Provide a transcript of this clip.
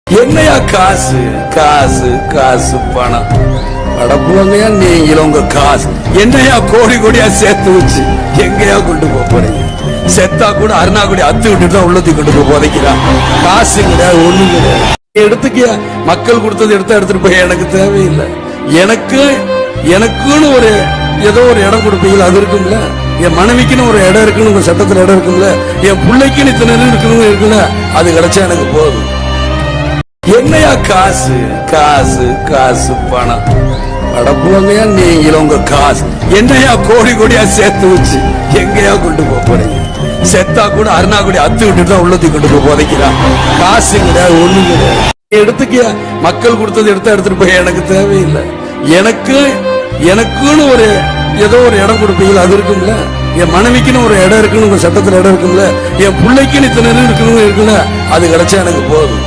என்னையா காசு காசு காசு பணம் அடப்புவங்கயா நீங்களும் உங்க காசு என்னையா கோடி கோடியா சேர்த்து வச்சு எங்கயா கொண்டு போறீங்க? செத்தா கூட அருணாக்குடி அத்து விட்டுட்டு தான் உள்ளத்துக்கு கொண்டு போய் புதைக்கிறான். காசு கிடையாது, ஒண்ணும் கிடையாது. எடுத்துக்கியா மக்கள் கொடுத்தது எடுத்துட்டு போய் எனக்கு தேவையில்லை. எனக்குன்னு ஒரு ஏதோ ஒரு இடம் கொடுப்பீங்களா? அது இருக்கும்ல. என் மனைவிக்குன்னு ஒரு இடம் இருக்குன்னு உங்க சட்டத்துல இடம் இருக்கும்ல. என் பிள்ளைக்குன்னு இத்தனை இருக்கணும் இருக்குல்ல. அது கிடைச்சா எனக்கு போதும். என்னையா காசு காசு காசு பணம் அடப்புவங்கயா நீங்களும் உங்க காசு என்னையா கோடி கோடியா சேர்த்து வச்சு எங்கயா கொண்டு போறீங்க? செத்தா கூட அருணாக்குடி அத்து விட்டுட்டு தான் உள்ளத்துக்கு கொண்டு போய் புதைக்கிறான். காசு கிடையாது, ஒண்ணும் கிடையாது. எடுத்துக்கியா மக்கள் கொடுத்தது எடுத்துட்டு போய் எனக்கு தேவையில்லை. எனக்குன்னு ஒரு ஏதோ ஒரு இடம் கொடுப்பீங்களா? அது இருக்கும்ல. என் மனைவிக்குன்னு ஒரு இடம் இருக்குன்னு உங்க சட்டத்துல இடம் இருக்கும்ல. என் பிள்ளைக்குன்னு இத்தனை இருக்கணும் இருக்குல்ல. அது கிடைச்சா எனக்கு போதும்.